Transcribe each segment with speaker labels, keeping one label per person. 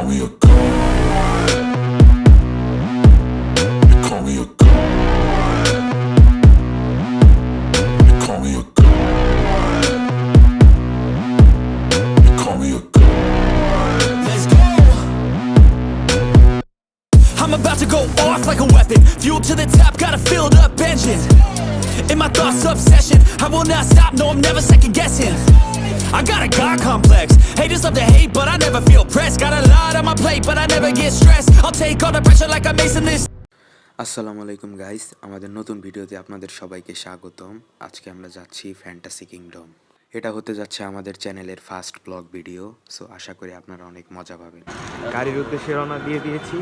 Speaker 1: me a god. They call me a god. They call me a god. They call me a god.
Speaker 2: Let's go. I'm about to go off like a weapon. Fuel to the top, got a filled up engine. In my thoughts, obsession. I will not stop, no, I'm never second guessing. I got a God complex. Haters love to hate, but I never feel pressed. Got a lot on my plate, but I never get stressed. I'll take all the pressure like I'm acing this.
Speaker 3: আসসালামু আলাইকুম guys, আমাদের নতুন ভিডিওতে আপনাদের সবাইকে স্বাগতম। আজকে আমরা যাচ্ছি ফ্যান্টাসি কিংডম। এটা হতে যাচ্ছে আমাদের চ্যানেলের ফার্স্ট ব্লগ ভিডিও, সো আশা করি আপনারা অনেক মজা পাবেন। গাড়ির উদ্দেশ্যে রওনা দিয়ে দিয়েছি,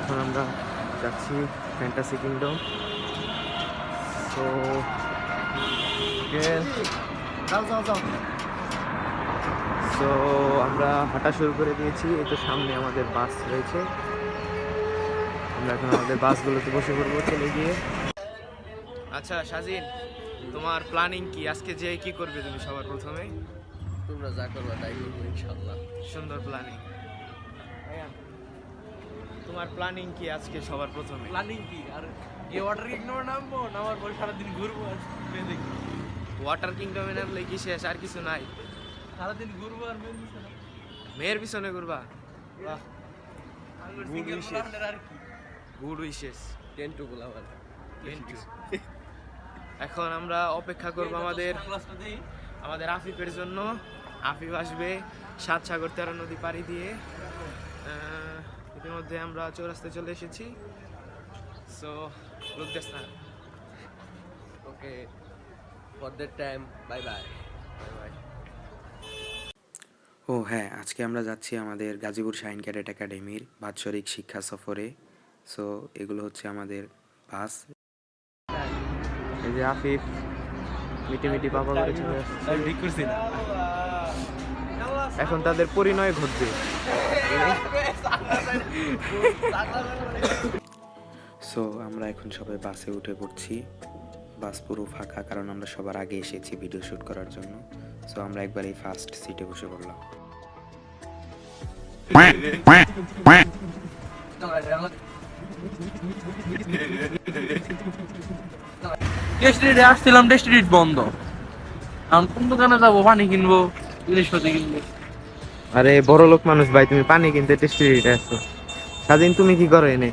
Speaker 3: এখন আমরা যাচ্ছি ফ্যান্টাসি কিংডম। সো সো আমরা হাঁটা শুরু করে দিয়েছি। এই তো সামনে আমাদের বাস রয়েছে, আমরা এখন আমাদের বাসগুলোতে বসে পড়বো চলে গিয়ে। আচ্ছা শাজিন, তোমার প্ল্যানিং কি? আজকে যে কি করবে তুমি সবার প্রথমে?
Speaker 4: তোমরা যা করবা তাই করবো ইনশাআল্লাহ।
Speaker 3: সুন্দর প্ল্যানিং। তোমার প্ল্যানিং কি আজকে সবার প্রথমে?
Speaker 4: প্ল্যানিং কি? আর এই ওয়াটার কিংডমে নামবো, নামার পর সারাদিন ঘুরবো আর মেয়ে দেখবো।
Speaker 3: ওয়াটার কিংডমে নামলে কি শেষ? আর কিছু নাই?
Speaker 4: সারাদিন ঘুরবো আর মেয়ের পিছনে।
Speaker 3: মেয়ের পিছনে ঘুরবা? বাহ,
Speaker 4: আঙ্গুর সিঙ্গেল প্ল্যানের আর কি?
Speaker 3: Good wishes.
Speaker 4: 10 টু বলাবার।
Speaker 3: এখন আমরা অপেক্ষা করব আমাদের আফিফের জন্য। আফিফ আসবে সাতসাগর 13 নদী পাড়ি দিয়ে। ইতিমধ্যে আমরা চৌরাস্তায় চলে এসেছি। সো লুক দিস না।
Speaker 4: Okay, for that time bye bye.
Speaker 3: ও হ্যাঁ, আজকে আমরা যাচ্ছি আমাদের গাজীপুর শাহিন ক্যাডেট একাডেমির বাৎসরিক শিক্ষা সফরে। সো এগুলো হচ্ছে আমাদের বাস। এই যে আফিফ মিটি মিটি পাপা করে চলে আসছে।
Speaker 4: আমি ঠিক করছি না।
Speaker 3: এখন তাদের পরিণয় ঘটবে। সো আমরা এখন সবাই বাসে উঠে পড়ছি। বাস পুরো ফাঁকা, কারণ আমরা সবার আগে এসেছি ভিডিও শ্যুট করার জন্য। সো আমরা একবার এই ফার্স্ট সিটে বসে পড়লাম।
Speaker 4: ডেস্টিনিতে আসছিলাম, ডেস্টিনিট বন্ধ। এখন কোন দোকানে যাবো? পানি কিনবো, জিনিসপত্র কিনবো।
Speaker 3: আরে বড় লোক মানুষ ভাই, তুমি পানি কিনতে টেস্টিতে আসছো। স্বাধীন তুমি কি করো এনে?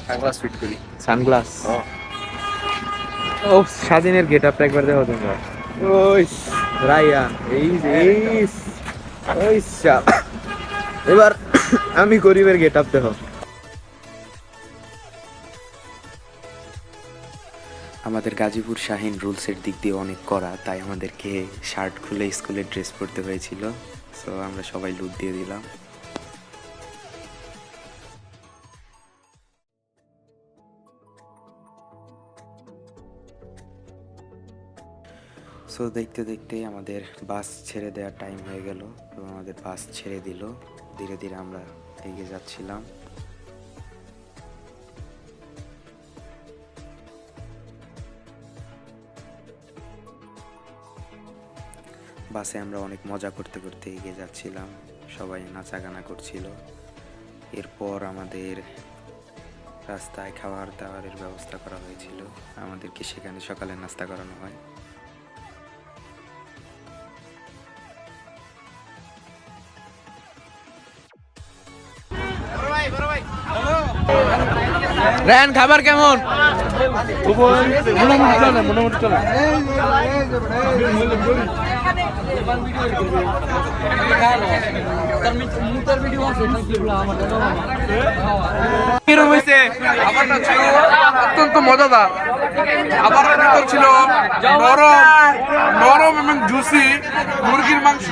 Speaker 4: সানগ্লাস ফিট করি।
Speaker 3: সানগ্লাস। ও স্বাধীনের গেট আপটা একবার দেখো তোমরা। ওই রাইয়া, এই ওই এবার আমি গরিবের গেট আপ দেখো। আমাদের গাজীপুর শাহিন রুলসের দিক দিয়ে অনেক কড়া, তাই আমাদেরকে শার্ট খুলে স্কুলের ড্রেস পরতে হয়েছিল। সো আমরা সবাই লুট দিয়ে দিলাম। সো দেখতে দেখতে আমাদের বাস ছেড়ে দেওয়ার টাইম হয়ে গেল এবং আমাদের বাস ছেড়ে দিল। ধীরে ধীরে আমরা এগিয়ে যাচ্ছিলাম। বাসে আমরা অনেক মজা করতে করতে এগিয়ে যাচ্ছিলাম, সবাই নাচাগানা করছিল। এরপর আমাদের রাস্তায় খাবার দাবারের ব্যবস্থা করা হয়েছিল, আমাদেরকে সেখানে সকালে নাস্তা করানো হয়।
Speaker 4: রেন, খাবার কেমন? মোটামুটি চলে, মোটামুটি চলে। কিরকম হয়েছে? খাবারটা ছিল অত্যন্ত মজাদার। খাবারের ভিতর ছিল নরম এবং জুসি মুরগির মাংস,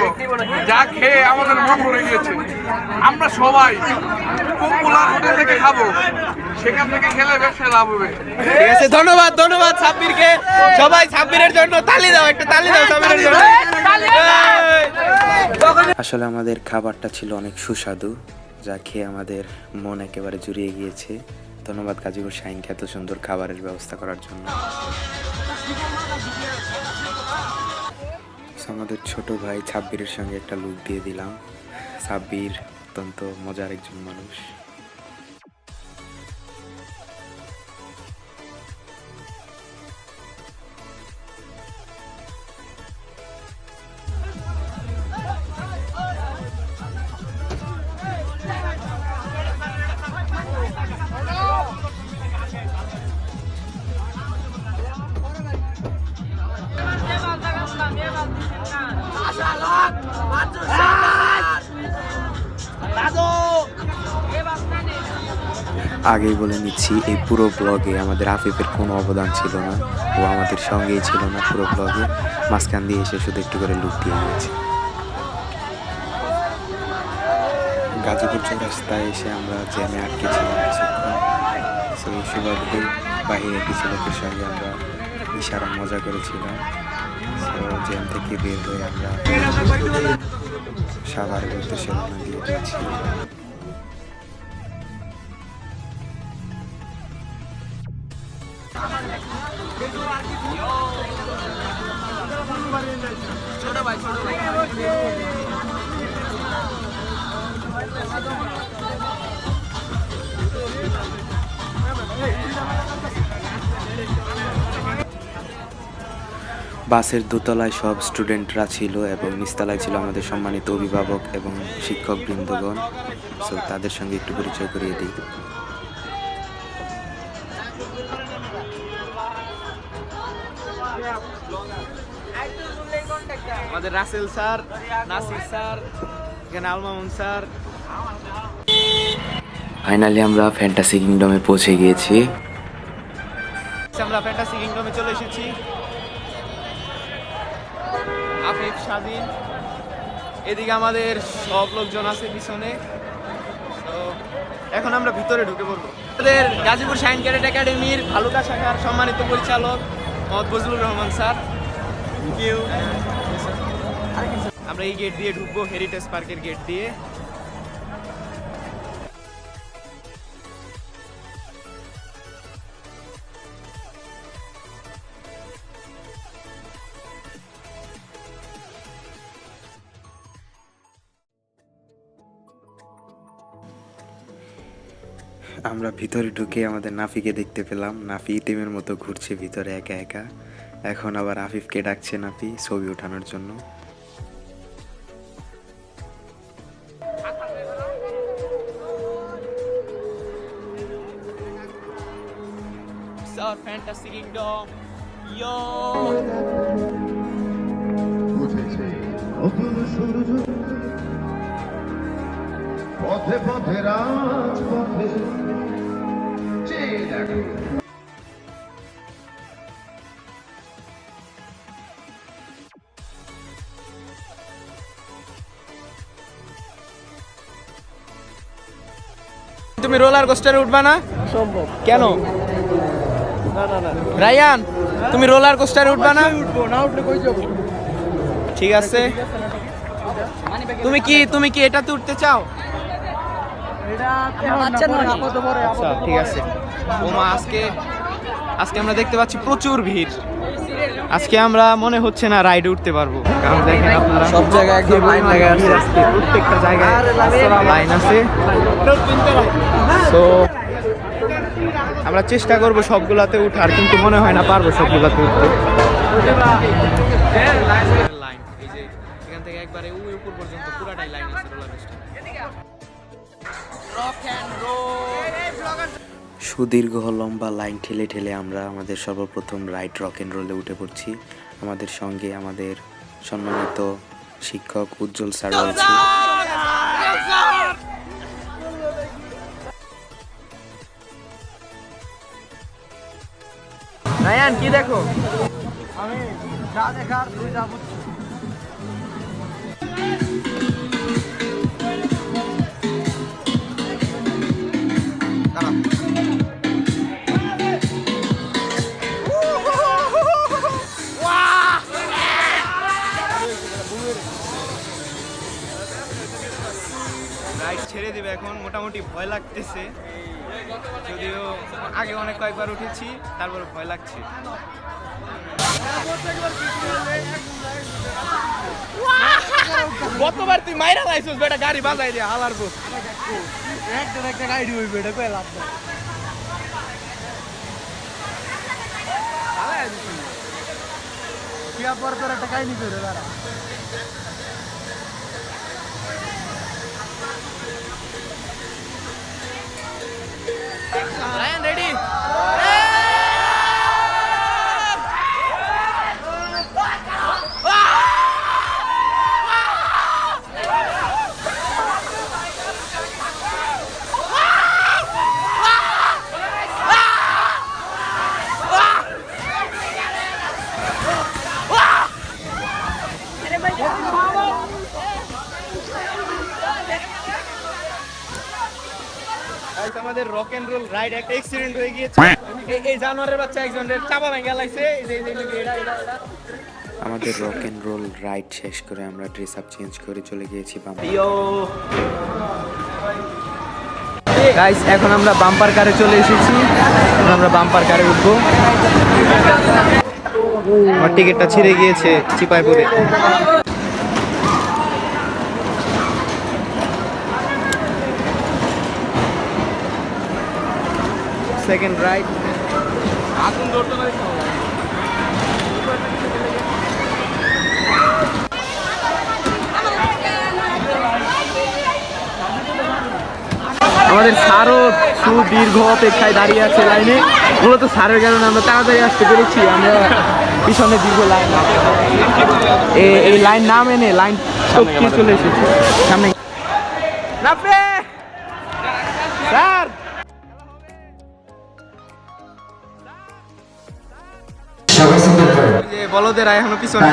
Speaker 4: যা খেয়ে আমাদের মন ভরে গিয়েছে। আমরা সবাই পপুলার হোটেল থেকে খাবো, সেখান থেকে খেলে ব্যবসায় লাভ হবে।
Speaker 3: ঠিক আছে, ধন্যবাদ ধন্যবাদ সাব্বিরকে। সবাই সাব্বিরের জন্য তালি দাও, একটা তালি দাও সাব্বিরের জন্য। আসলে আমাদের খাবারটা ছিল অনেক সুস্বাদু, যা খেয়ে আমাদের মন একেবারে জুড়িয়ে গিয়েছে। ধন্যবাদ গাজীপুর শাহিনকে এত সুন্দর খাবারের ব্যবস্থা করার জন্য। আমাদের ছোট ভাই সাব্বিরের সঙ্গে একটা লুক দিয়ে দিলাম। সাব্বির অত্যন্ত মজার একজন মানুষ। আগেই বলে নিচ্ছি, এই পুরো ব্লগে আমাদের আফিফের কোনো অবদান ছিল না, ও আমাদের সঙ্গেই ছিল না পুরো ব্লগে, মাঝখান দিয়ে এসে শুধু একটু করে লুক দিয়ে গিয়েছে। গাজীপুর চৌরাস্তায় এসে আমরা জ্যামে আটকেছিলাম কিছুক্ষণ, সেই সুবাদে বাহিরে কিছু লোকের সঙ্গে আমরা ইশারা মজা করেছিলাম। জ্যাম থেকে বের হয়ে আমরা সাভারের উদ্দেশ্যে রওনা দিয়ে দিচ্ছি। বাসের দোতলায় সব স্টুডেন্টরা ছিল এবং নিচতলায় ছিল আমাদের সম্মানিত অভিভাবক এবং শিক্ষক বৃন্দগণ। সো তাদের সঙ্গে একটু পরিচয় করিয়ে দিই।
Speaker 5: আমাদের রাসেল স্যার, নাসির স্যার, এখানে আল মামুন স্যার।
Speaker 3: ফাইনালি আমরা ফ্যান্টাসি কিংডমে পৌঁছে গিয়েছি।
Speaker 5: আমরা ফ্যান্টাসি কিংডমে চলে এসেছি। আফিফ, স্বাধীন, এদিকে আমাদের সব লোকজন আছে পিছনে। তো এখন আমরা ভিতরে ঢুকে পড়বো। আমাদের গাজীপুর শাইন ক্যাডেট একাডেমির ভালুকা শাখার সম্মানিত পরিচালক মোহাম্মদ ফজলুর রহমান স্যার। আমরা এই গেট দিয়ে ঢুকবো, হেরিটেজ পার্কের গেট দিয়ে।
Speaker 3: আমরা ভিতরে ঢুকে আমাদের নাফিকে দেখতে পেলাম। নাফি ইতিমের মতো ঘুরছে ভিতরে একা একা। এখন আবার আফিফকে ডাকছে নাফি ছবি ওঠানোর জন্য।
Speaker 5: Our fantasy kingdom. Yo!
Speaker 6: উঠেছে নতুন সূর্য, পথে পথে রাজপথে চেয়ে দেখো।
Speaker 5: তুমি রোলার কোস্টারে উঠবা না? সম্ভব। কেন? রায়ান, তুমি রোলার কোস্টারে উঠবা না? ঠিক আছে। তুমি কি এটাতে উঠতে চাও? আচ্ছা, ঠিক আছে। ওমা, আজকে আমরা দেখতে পাচ্ছি প্রচুর ভিড়। আজকে আমরা মনে হচ্ছে না রাইডে উঠতে পারবো, কারণ দেখেন আপনারা সব জায়গায় একদম লাইন লাগা আছে। প্রত্যেকটা জায়গায় লাইন আছে। তো আমরা চেষ্টা করব সবগুলাতে উঠার, কিন্তু মনে হয় না পারবো সবগুলাতে উঠতে। লাইন এই যে এখান থেকে একবারে ওই উপর পর্যন্ত পুরাটাই লাইন আছে roller coaster. Rock and roll.
Speaker 3: সুদীর্ঘ লম্বা লাইন ঠেলে ঠেলে আমরা আমাদের সর্বপ্রথম রাইড রক এন্ড রোলে উঠে পড়ছি। আমাদের সঙ্গে আমাদের সম্মানিত শিক্ষক উজ্জ্বল স্যার রয়েছে।
Speaker 5: রায়ান, কি দেখো?
Speaker 7: আমি যা দেখার তুই যা বুঝছিস।
Speaker 5: রাইড ছেড়ে দিবে এখন, মোটামুটি ভয় লাগতেছে, যদিও আগে অনেক কয়েকবার উঠেছি, তারপরে ভয় লাগছে। কতবার তুই মাইরা লাইছিস বেটা গাড়ি বাজাই দিয়া হালার বস
Speaker 7: একটা গাড়ি হইবে এটা কই লাভ নাই কি আপর তোর একটা গাড়ি নিবে রে দাঁড়া
Speaker 5: রায়ান রেডি আমাদের রক এন্ড রোল রাইড একটা অ্যাক্সিডেন্ট হয়ে গিয়েছে এই জানোয়ারের বাচ্চা একজনের চাপা ভেঙে লাইছে এই যে এটা
Speaker 3: আমাদের রক অ্যান্ড রোল রাইড শেষ করে আমরা ড্রেস আপ চেঞ্জ করে চলে গিয়েছি
Speaker 5: গাইস এখন আমরা বাম্পার কারে চলে এসেছি এখন আমরা বাম্পার কারে উঠবো আমার টিকিটটা ছিঁড়ে গিয়েছে চিপায় পড়ে সেকেন্ড রাইড আগুন ধরতে না আমাদের স্যারও সুদীর্ঘ অপেক্ষায় দাঁড়িয়ে আছে লাইনে মূলত স্যারের কারণে আমরা তাড়াতাড়ি আসতে পেরেছি আমরা পিছনে দীর্ঘ লাইন এই লাইন না মেনে লাইন টপকে চলে এসেছি সামনে স্যার যে বলদেরা এখনো পিছনে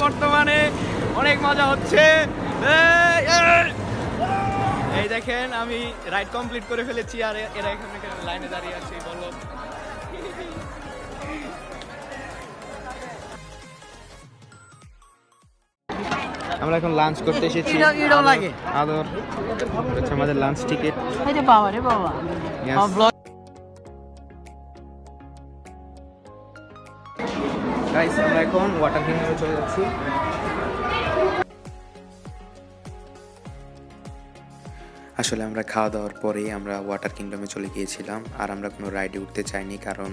Speaker 5: বর্তমানে অনেক মজা হচ্ছে এই দেখেন আমি রাইড কমপ্লিট করে ফেলেছি আর এরা এখানে লাইনে দাঁড়িয়ে আছে বলো আমরা এখন লাঞ্চ করতে এসেছি আদর হচ্ছে আমাদের লাঞ্চ টিকিট গাইস আমরা এখন ওয়াটার কিংডমে চলে যাচ্ছি
Speaker 3: আসলে আমরা খাওয়া দাওয়ার পরেই আমরা ওয়াটার কিংডমে চলে গিয়েছিলাম আর আমরা কোনো রাইডে উঠতে চাইনি কারণ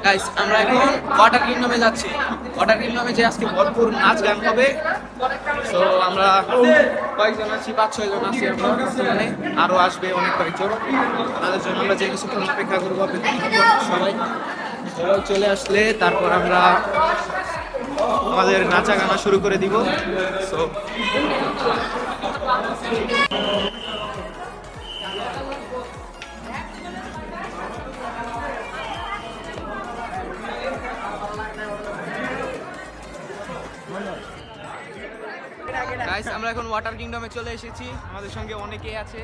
Speaker 5: গাইস আমরা এখন ওয়াটার কিংডমে যাচ্ছি ওয়াটার কিংডমে যে আজকে ভরপুর নাচ গান হবে সো আমরা কয়েকজন আছি 5-6 জন আছি আমরা বর্তমানে আরো আসবে অনেক কয়েকজন তাদের জন্য আমরা যে কিছুক্ষণ অপেক্ষা করবো সবাই চলে আসলে তারপর আমরা আমাদের নাচা গানা শুরু করে দিব সো গাইস আমরা এখন ওয়াটার কিংডমে চলে এসেছি আমাদের সঙ্গে অনেকেই আছে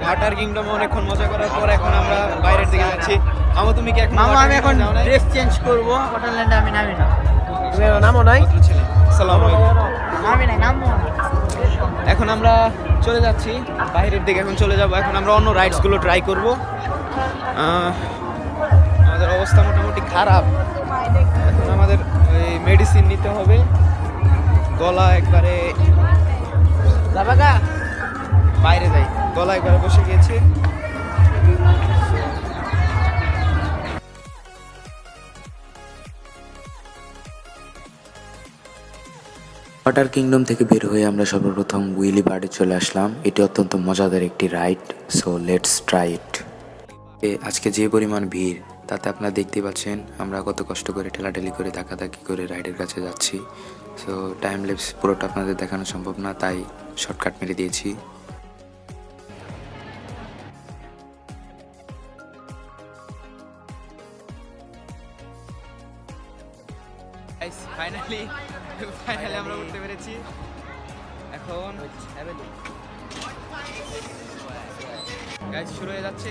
Speaker 5: ওয়াটার কিংডমে অনেকক্ষণ মজা করার পর এখন আমরা বাইরের দিকে যাচ্ছি। মামা তুমি কি এখন
Speaker 7: মামা আমি এখন
Speaker 5: যাও নাই?
Speaker 7: ড্রেস চেঞ্জ করবো হোটেলল্যান্ডে আমি নামি না নামো নাই
Speaker 5: আসসালামু আলাইকুম।
Speaker 7: নামি নাই নামবো না।
Speaker 5: এখন আমরা চলে যাচ্ছি বাইরের দিকে, এখন চলে যাব। এখন আমরা অন্য রাইডসগুলো ট্রাই করব। আমাদের অবস্থা মোটামুটি খারাপ, এখন আমাদের এই মেডিসিন নিতে হবে। গলা একবারে বাইরে যাই, গলা একবারে বসে গিয়েছে।
Speaker 3: ওয়াটার কিংডম থেকে বের হয়ে আমরা সর্বপ্রথম উইলি বার্ডে চলে আসলাম। এটি অত্যন্ত মজাদার একটি ride, so let's try it. আজকে যে পরিমাণ ভিড় তাতে আপনারা দেখতেই পাচ্ছেন আমরা কত কষ্ট করে ঠেলাঠেলি করে ধাক্কাধাক্কি করে রাইডের কাছে যাচ্ছি। সো টাইম ল্যাপস পুরোটা আপনাদের দেখানো সম্ভব না, তাই শর্টকাট মেরে দিয়েছি।
Speaker 5: ফাইনালি আমরা উঠতে পেরেছি। এখন গাইস শুরু হয়ে যাচ্ছে,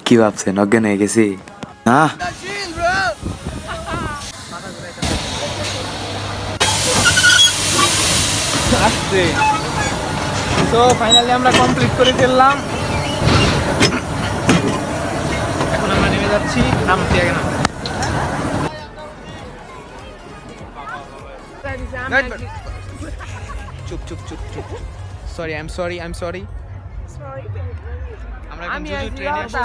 Speaker 3: কি ভাবছেন অজ্ঞান হয়ে গেছি? না
Speaker 5: আসছে। তো ফাইনালি আমরা কমপ্লিট করে ফেললাম। এখন আমরা নেমে যাচ্ছি। নামছি আগে না, চুপ চুপ চুপ চুপ। Sorry, I am sorry. আমরা এখন জুজু ট্রেনে আসছি।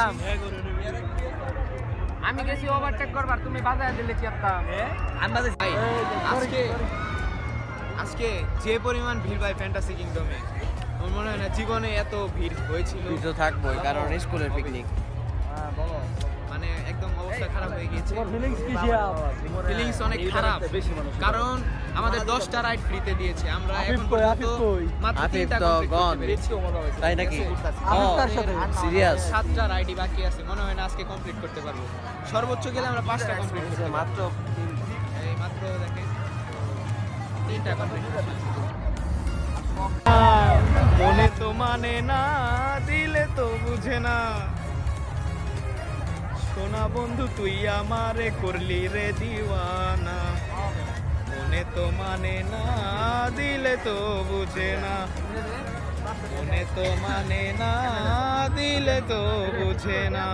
Speaker 7: আমি গেছি ওভারটেক করবার, তুমি বাজায় দিলে কি করতাম?
Speaker 5: ভাই, আজকে যে পরিমাণ ভিড় ভাই ফ্যান্টাসি কিংডমে, আমার মনে হয় না জীবনে এত ভিড় হয়েছিল।
Speaker 7: তো থাকবোই, কারণ স্কুলের পিকনিক।
Speaker 5: মানে একদম অবস্থা খারাপ হয়ে গিয়েছে। ফিলিংস অনেক খারাপ, কারণ আমাদের 10টা রাইড ফ্রিতে দিয়েছে। আমরা এখন পর্যন্ত মাত্র 3টা কমপ্লিট পেরেছি।
Speaker 7: তাই নাকি?
Speaker 5: সিরিয়াস 7টা রাইডই বাকি আছে। মনে হয় না আজকে কমপ্লিট করতে পারবো। সর্বোচ্চ গেলে আমরা 5টা কমপ্লিট করতে পারবো।
Speaker 7: মাত্র
Speaker 5: এই মাত্র দেখেন 3টা কমপ্লিট। মনে তো মানে না, দিলে তো বুঝে না, সোনা বন্ধু তুই আমারে করলি রে দিওয়ানা। মনে তো মানে না, দিলে তো বুঝে না, মনে তো মানে না, দিলে তো বুঝে না।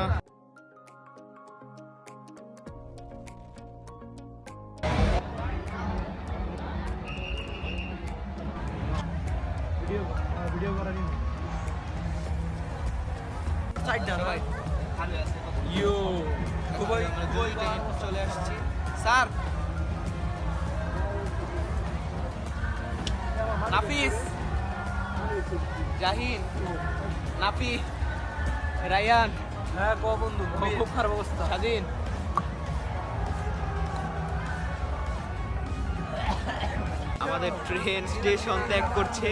Speaker 5: চলে আসছি স্যার। নাফিস, জাহিন, নাফি, রায়ান।
Speaker 7: হ্যাঁ বন্ধু, খুব খারাপ অবস্থা।
Speaker 5: স্বাধীন, আমাদের ট্রেন স্টেশন ত্যাগ করছে।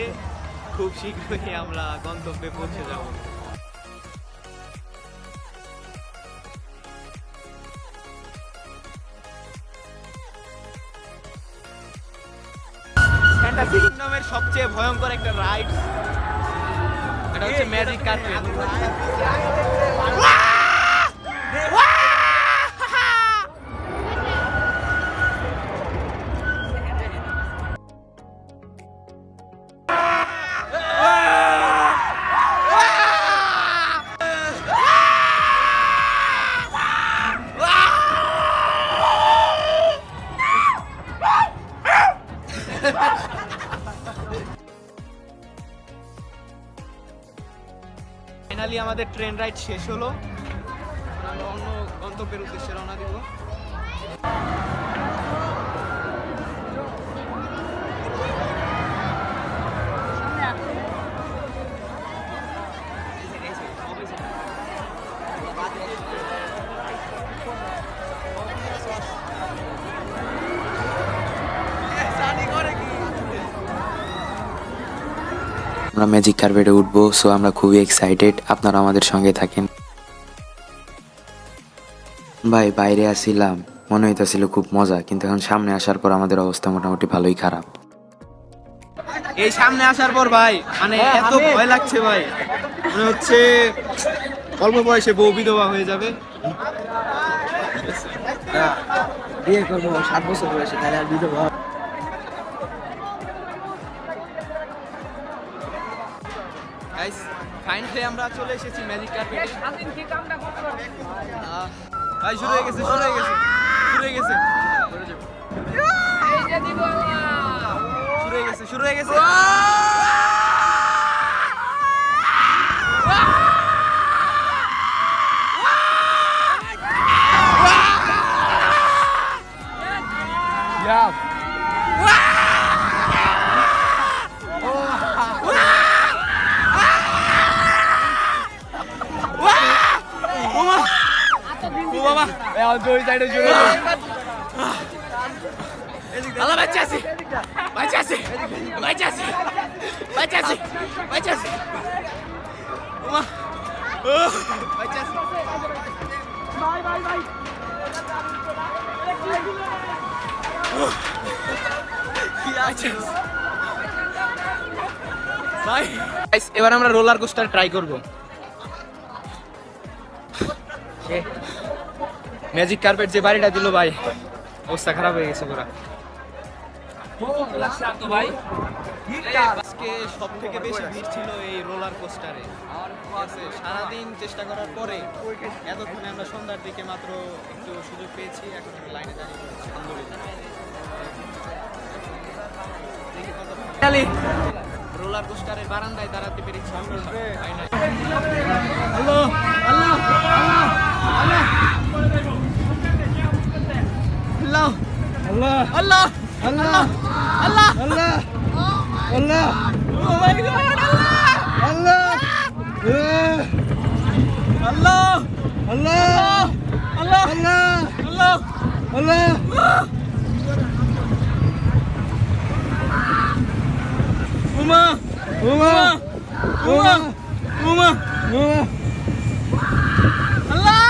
Speaker 5: খুব শীঘ্রই আমরা গন্তব্যে পৌঁছে যাব। ফ্যান্টাসি কিংডমের সবচেয়ে ভয়ঙ্কর একটা রাইড, এটা হচ্ছে ম্যাজিক কার্পেট। ফাইনালি আমাদের ট্রেন রাইড শেষ হলো। আমরা অন্য গন্তব্যের উদ্দেশ্যে রওনা দিব।
Speaker 3: আমরা ম্যাজিক কার্পেটে উঠবো, সো আমরা খুবই এক্সাইটেড, আপনারা আমাদের সঙ্গে থাকেন। ভাই বাইরে আসছিলাম, মনে হইতেছিল খুব মজা, কিন্তু এখন সামনে আসার পর আমাদের অবস্থা মোটামুটি ভালোই খারাপ।
Speaker 5: এই সামনে আসার পর ভাই মানে এত ভয় লাগছে ভাই, মনে হচ্ছে অল্প বয়সে বউ বিধবা হয়ে যাবে।
Speaker 7: বিয়ে করবো 7 বছর বয়সে, তাহলে আর বিধবা।
Speaker 5: গাইস ফাইনালি আমরা চলে এসেছি ম্যাজিক কার্পেটে। ভাই শুরু হয়ে গেছে, শুরু হয়ে গেছে, শুরু হয়ে গেছে, শুরু হয়ে গেছে, শুরু হয়ে গেছে। আল্লাহ বাঁচাছে, বাঁচাছে, বাঁচাছে, বাঁচাছে, বাঁচাছে, ওমা বাঁচাছে। ভাই এবার আমরা রোলার কোস্টার ট্রাই করব। ম্যাজিক কার্পেট যে বাড়িটা দিল ভাই, অবস্থা খারাপ হয়ে গেছে পুরা। আজকে সব থেকে বেশি ভিড় ছিল এই রোলার কোস্টারে। সারাদিন চেষ্টা করার পরে এতক্ষণে আমরা সন্ধ্যার দিকে মাত্র একটু সুযোগ পেয়েছি, এখন লাইনে দাঁড়িয়ে পড়েছি। আলহামদুলিল্লাহ রোলার কোস্টারের বারান্দায় দাঁড়াতে পেরেছি। আল্লাহ আল্লাহ আল্লাহ আল্লাহ আল্লাহ আল্লাহ আল্লাহ আল্লাহ আল্লাহ, ও মাই গড, আল্লাহ আল্লাহ আল্লাহ আল্লাহ আল্লাহ আল্লাহ উমা উমা উমা উমা উমা আল্লাহ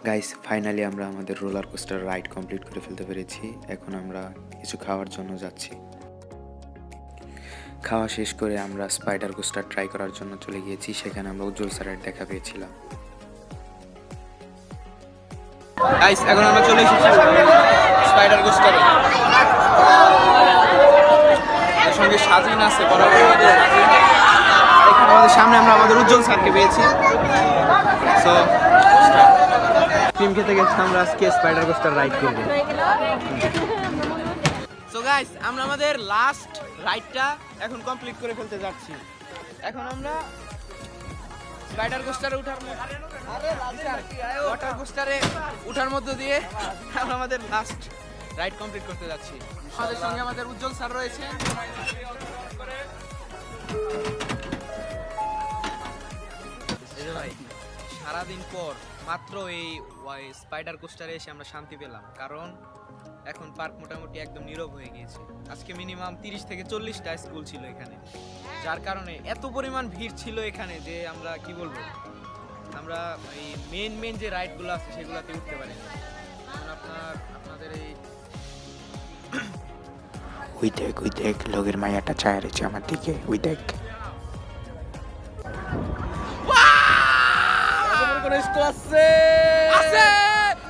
Speaker 3: গাইস ফাইনালি আমরা আমাদের রোলার কোস্টার রাইড কমপ্লিট করে ফেলতে পেরেছি। এখন আমরা কিছু খাওয়ার জন্য যাচ্ছি। খাওয়া শেষ করে আমরা স্পাইডার কোস্টার ট্রাই করার জন্য চলে গিয়েছি। সেখানে আমরা উজ্জ্বল স্যারের দেখা পেয়েছিলাম।
Speaker 5: গাইস এখন আমরা চলে এসেছি স্পাইডার কোস্টারে। এর সঙ্গে সাজিন আছে, বরাবর আমাদের সাজিন। এখানে আমাদের সামনে আমরা আমাদের উজ্জ্বল স্যারকে পেয়েছি। সো ক্রিম খেতে গেছি আমরা, আজকে স্পাইডার কোস্টার রাইড করব। সো গাইস আমরা আমাদের লাস্ট রাইডটা এখন কমপ্লিট করে ফেলতে যাচ্ছি। এখন আমরা স্পাইডার কোস্টারে ওয়াটার কোস্টারে উঠার মধ্য দিয়ে আমরা আমাদের লাস্ট রাইড কমপ্লিট করতে যাচ্ছি। আমাদের সঙ্গে আমাদের উজ্জ্বল স্যার রয়েছে। ভাই সারাদিন পর মাত্র এই স্পাইডার কোস্টারে এসে আমরা শান্তি পেলাম, কারণ এখন পার্ক মোটামুটি একদম নীরব হয়ে গিয়েছে। আজকে মিনিমাম 30 থেকে 40টা স্কুল ছিল এখানে, যার কারণে এত পরিমাণ ভিড় ছিল এখানে যে আমরা কি বলবো, আমরা এই মেন যে রাইডগুলো আছে সেগুলোতে উঠতে পারি না। যেমন আপনাদের এই
Speaker 3: ওই দেখ লোকের মায়াটা চায় রয়েছে আমার দিকে, ওই দেখ।
Speaker 5: কোন স্কুল আছে?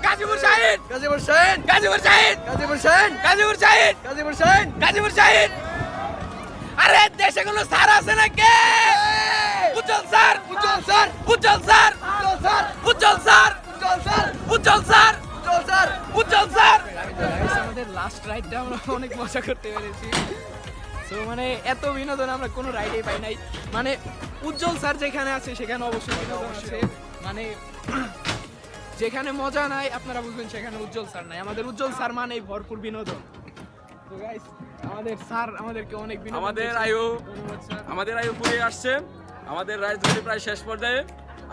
Speaker 5: গাজীপুর শাহিদ, গাজীপুর শাহিদ, গাজীপুর শাহিদ, গাজীপুর শাহিদ, গাজীপুর শাহিদ, গাজীপুর শাহিদ, গাজীপুর শাহিদ। আরে দেশে কোনো স্যার আছে নাকি? উজ্জ্বল স্যার, উজ্জ্বল স্যার, উজ্জ্বল স্যার, উজ্জ্বল স্যার, উজ্জ্বল স্যার, উজ্জ্বল স্যার, উজ্জ্বল স্যার, উজ্জ্বল স্যার, উজ্জ্বল স্যার। আমাদের লাস্ট রাইডটা আমরা অনেক মজা করতে পেরেছি। সো মানে এত বিনোদন আমরা কোনো রাইডেই পাই নাই। মানে উজ্জ্বল স্যার যেখানে আছে সেখানে অবশ্যই বিনোদন আছে। মানে যেখানে মজা নাই আপনারা বুঝবেন সেখানে উজ্জ্বল স্যার নাই। আমাদের উজ্জ্বল স্যার মানেই ভরপুর বিনোদন। তো গাইস আমাদের স্যার আমাদেরকে অনেক বিনোদন
Speaker 8: আমাদের আয়ু ফুরিয়ে আসছে। আমাদের রাইড ধরে প্রায় শেষ পর্যায়ে,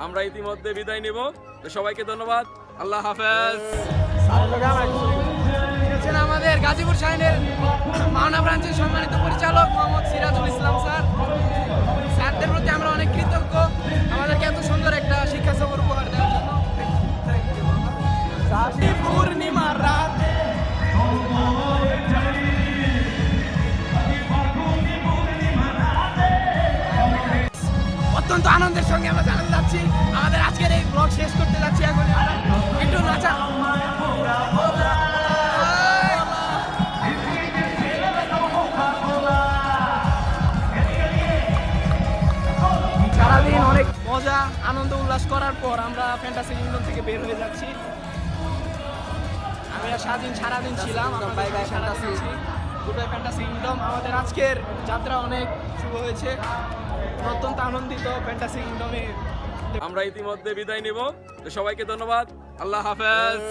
Speaker 8: আমরা ইতিমধ্যে বিদায় নিব। তো সবাইকে ধন্যবাদ, আল্লাহ হাফেজ।
Speaker 5: আমাদের গাজীপুর শাহিনের মাওনা ব্রাঞ্চের সম্মানিত পরিচালক মোহাম্মদ সিরাজুল ইসলাম স্যার, স্যারদের প্রতি আমরা অনেক কৃতজ্ঞ আমাদেরকে এত সুন্দর একটা শিক্ষা সফর উপহার দেওয়ার জন্য। পূর্ণিমার রাত অত্যন্ত আনন্দের সঙ্গে আমরা জানাতে যাচ্ছি আমাদের আজকের এই ব্লগ শেষ করতে যাচ্ছি। এখন একটু নাচা সারাদিন অনেক মজা আনন্দ উল্লাস করার পর আমরা ফ্যান্টাসি কিংডম থেকে বের হয়ে যাচ্ছি। আমি আর স্বাধীন সারাদিন ছিলাম দুটোই ফ্যান্টাসি কিংডম। আমাদের আজকের যাত্রা অনেক শুভ হয়েছে, অত্যন্ত আনন্দিত ফ্যান্টাসি কিংডমে।
Speaker 8: আমরা ইতিমধ্যে বিদায় নিব। তো সবাইকে ধন্যবাদ, আল্লাহ হাফেজ।